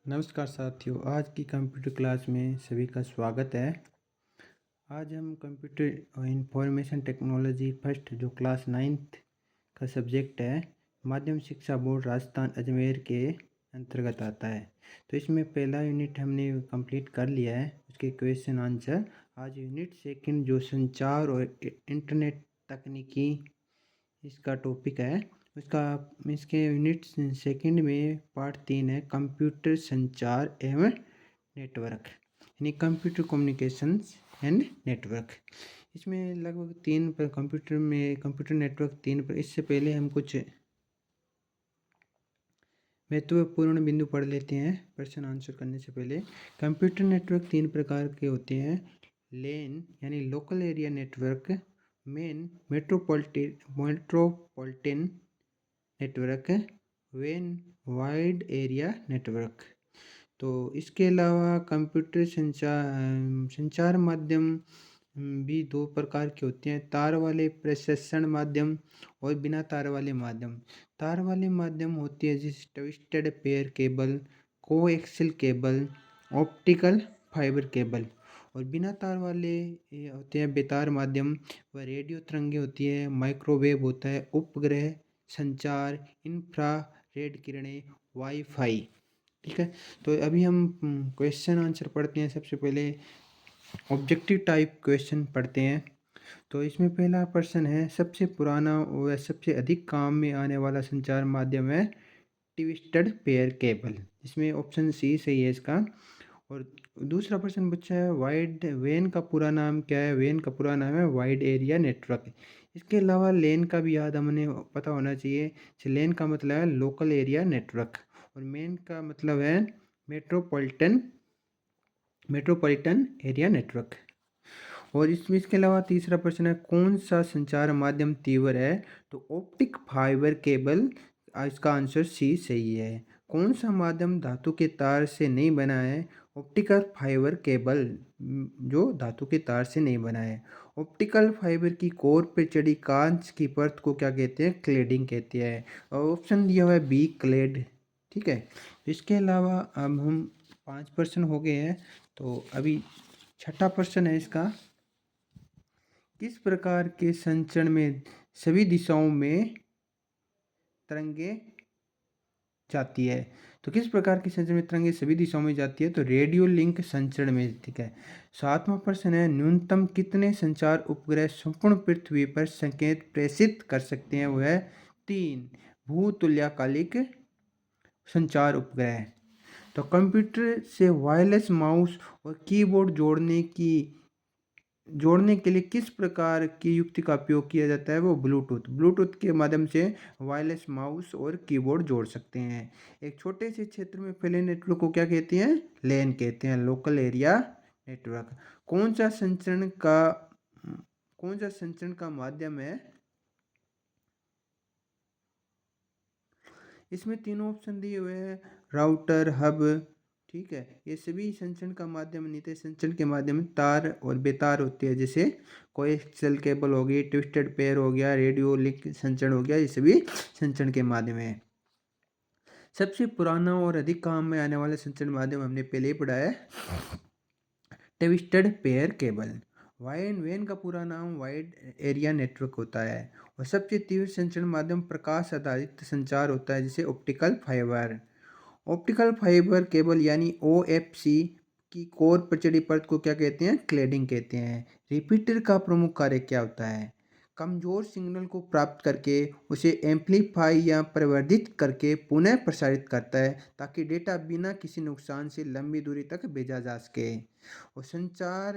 नमस्कार साथियों, आज की कंप्यूटर क्लास में सभी का स्वागत है। आज हम कंप्यूटर और इंफॉर्मेशन टेक्नोलॉजी फर्स्ट जो क्लास 9th का सब्जेक्ट है, माध्यम शिक्षा बोर्ड राजस्थान अजमेर के अंतर्गत आता है। तो इसमें पहला यूनिट हमने कंप्लीट कर लिया है, उसके क्वेश्चन आंसर। आज यूनिट सेकंड जो संचार और इंटरनेट तकनीकी इसका टॉपिक है, उसका इसके यूनिट सेकंड में पार्ट 3 है कंप्यूटर संचार एवं नेटवर्क, यानी कंप्यूटर कम्युनिकेशंस एंड नेटवर्क। इसमें लगभग तीन पर कंप्यूटर नेटवर्क तीन पर। इससे पहले हम कुछ महत्वपूर्ण बिंदु पढ़ लेते हैं प्रश्न आंसर करने से पहले। कंप्यूटर नेटवर्क तीन प्रकार के होते हैं: लेन यानी local area network, main metropolitan network, when wide area network. तो इसके अलावा कंप्यूटर संचार माध्यम भी दो प्रकार के होते हैं: तार वाले प्रसंस्करण माध्यम और बिना तार वाले माध्यम। तार वाले माध्यम होती है जैसे twisted pair cable, coaxial cable, optical fibre cable. और बिना तार वाले ये होते हैं बेतार माध्यम, व रेडियो तरंगे होती है, माइक्रोवेव होता है, उपग्रह संचार, इंफ्रा रेड किरणें, वाईफाई। ठीक है, तो अभी हम क्वेश्चन आंसर पढ़ते हैं। सबसे पहले ऑब्जेक्टिव टाइप क्वेश्चन पढ़ते हैं। तो इसमें पहला प्रश्न है, सबसे पुराना व सबसे अधिक काम में आने वाला संचार माध्यम है ट्विस्टेड पेयर केबल। इसमें ऑप्शन सी सही है इसका। और दूसरा प्रश्न पूछा है, वाइड वेन का पूरा नाम क्या है? वेन का पूरा नाम है वाइड एरिया नेटवर्क। इसके अलावा लेन का भी याद हमने पता होना चाहिए। लेन का मतलब है लोकल एरिया नेटवर्क, और मेन का मतलब है मेट्रोपॉलिटन एरिया नेटवर्क। और इसमें इसके अलावा तीसरा प्रश्न है, कौन सा संचार माध्यम तीव्र है? तो ऑप्टिक फाइबर केबल, इसका आंसर सी सही है। कौन सा माध्यम धातु के तार से नहीं बना है? ऑप्टिकल फाइबर केबल जो धातु के तार से नहीं बना है। ऑप्टिकल फाइबर की कोर पर चढ़ी कांच की परत को क्या कहते हैं? क्लेडिंग कहते हैं। और ऑप्शन दिया हुआ है बी क्लेड। ठीक है, इसके अलावा अब हम 5 प्रश्न हो गए हैं। तो अभी छठा प्रश्न है इसका, किस प्रकार के संचरण में सभी दिशाओं में तरंगे जाती है? तो किस प्रकार की संचरण में तरंगे सभी दिशाओं में जाती है? तो रेडियो लिंक संचरण में। ठीक है, सातवां प्रश्न है, न्यूनतम कितने संचार उपग्रह संपूर्ण पृथ्वी पर संकेत प्रेषित कर सकते हैं? वो है 3 भूतुल्यकालिक संचार उपग्रह। तो कंप्यूटर से वायरलेस माउस और कीबोर्ड जोड़ने के लिए किस प्रकार की युक्ति का उपयोग किया जाता है? वो ब्लूटूथ के माध्यम से वायरलेस माउस और कीबोर्ड जोड़ सकते हैं। एक छोटे से क्षेत्र में फैले नेटवर्क को क्या कहते हैं? लेन कहते हैं, लोकल एरिया नेटवर्क। कौन सा संचरण का माध्यम है? इसमें तीनों ऑप्शन दिए हुए हैं, राउटर, हब। ठीक है, ये सभी संचरण का माध्यम नित्य संचरण के माध्यम में तार और बेतार होती है, जैसे कोएक्सियल केबल हो गई, ट्विस्टेड पेयर हो गया, रेडियो लिंक संचरण हो गया, ये सभी संचरण के माध्यम है। सबसे पुराना और अधिक काम में आने वाला संचरण माध्यम हमने पहले ही पढ़ा है, ट्विस्टेड पेयर केबल। वेन का पूरा नाम वाइड एरिया नेटवर्क होता है। और सबसे तीव्र संचरण माध्यम प्रकाश आधारित संचार होता है, जैसे ऑप्टिकल फाइबर केबल यानी OFC की कोर पर चढ़ी परत को क्या कहते हैं? क्लेडिंग कहते हैं। रिपीटर का प्रमुख कार्य क्या होता है? कमजोर सिग्नल को प्राप्त करके उसे एम्पलीफाई या प्रवर्धित करके पुनः प्रसारित करता है, ताकि डेटा बिना किसी नुकसान से लंबी दूरी तक भेजा जा सके। और संचार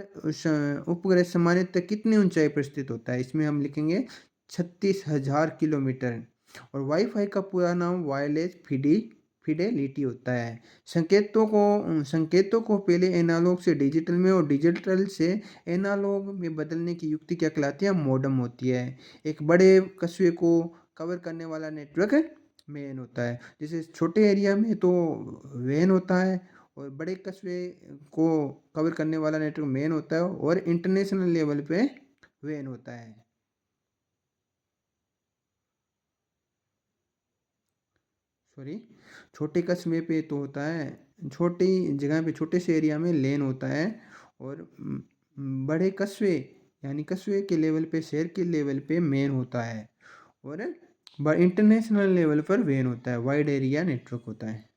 उपग्रह सामान्यतः कितनी ऊंचाई पर स्थित होता है? इसमें हम लिखेंगे 36,000 किलोमीटर। और वाईफाई का पूरा नाम वायरलेस फिडेलिटी होता है। संकेतों को पहले एनालॉग से डिजिटल में और डिजिटल से एनालॉग में बदलने की युक्ति क्या कहलाती है? मॉडेम होती है। एक बड़े कस्बे को कवर करने वाला नेटवर्क मेन होता है, जैसे छोटे एरिया में तो वेन होता है, और बड़े कस्बे को कवर करने वाला नेटवर्क मेन होता है, और इंटरनेशनल लेवल पे वेन होता है। छोटे कस्बे पे तो होता है, छोटी जगह पे छोटे से एरिया में लेन होता है, और बड़े कस्बे यानी कस्बे के लेवल पे, शहर के लेवल पे मेन होता है, और इंटरनेशनल लेवल पर वेन होता है, वाइड एरिया नेटवर्क होता है।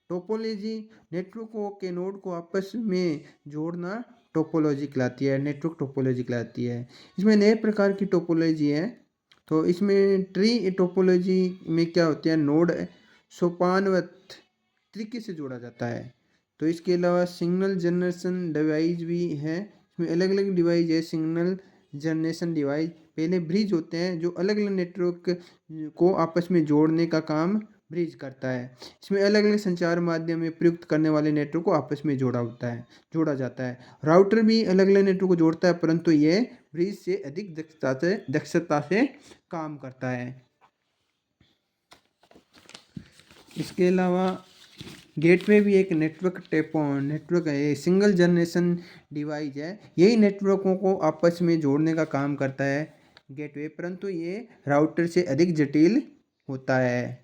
टोपोलॉजी नेटवर्कों के नोड को आपस में जोड़ना टोपोलॉजी कहलाती है, नेटवर्क टोपोलॉजी कहलाती है। इसमें नए प्रकार की टोपोलॉजी है। तो इसमें ट्री टोपोलॉजी में क्या होती है, नोड सोपानवत तरीके से जोड़ा जाता है। तो इसके अलावा सिग्नल जनरेशन डिवाइस भी है। इसमें अलग अलग डिवाइस है। सिग्नल जनरेशन डिवाइस पहले ब्रिज होते हैं जो अलग अलग नेटवर्क को आपस में जोड़ने का काम ब्रिज करता है। इसमें अलग अलग संचार माध्यम में प्रयुक्त करने वाले नेटवर्क को आपस में जोड़ा जाता है। राउटर भी अलग अलग नेटवर्क को जोड़ता है, परंतु ये ब्रिज से अधिक दक्षता से काम करता है। इसके अलावा गेटवे भी एक नेटवर्क है, सिंगल जनरेशन डिवाइस है। यही नेटवर्कों को आपस में जोड़ने का काम करता है गेटवे, परंतु ये राउटर से अधिक जटिल होता है,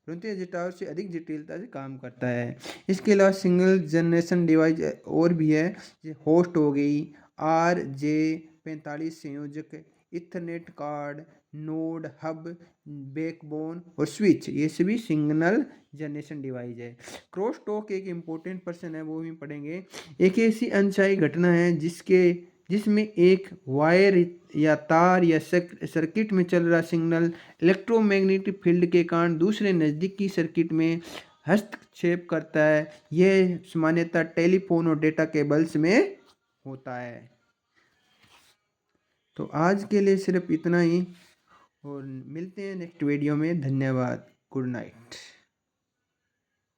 परंतु ये टावर से अधिक जटिलता से काम करता है। इसके अलावा सिंगल जनरेशन डिवाइस और भी है, जैसे होस्ट हो गई, RJ45 संयोजक, Ethernet card, node, hub, backbone और स्विच, ये सभी सिंगल जनरेशन डिवाइस है। क्रॉस टॉक एक इम्पोर्टेंट पर्सन है, वो भी पढ़ेंगे। एक ऐसी अनचाही घटना है जिसमें एक वायर या तार या सर्किट में चल रहा सिग्नल इलेक्ट्रोमैग्नेटिक फील्ड के कारण दूसरे नज़दीकी सर्किट में हस्तक्षेप करता है। यह सामान्यतः टेलीफोन और डेटा केबल्स में होता है। तो आज के लिए सिर्फ इतना ही, और मिलते हैं नेक्स्ट वीडियो में। धन्यवाद। Good night.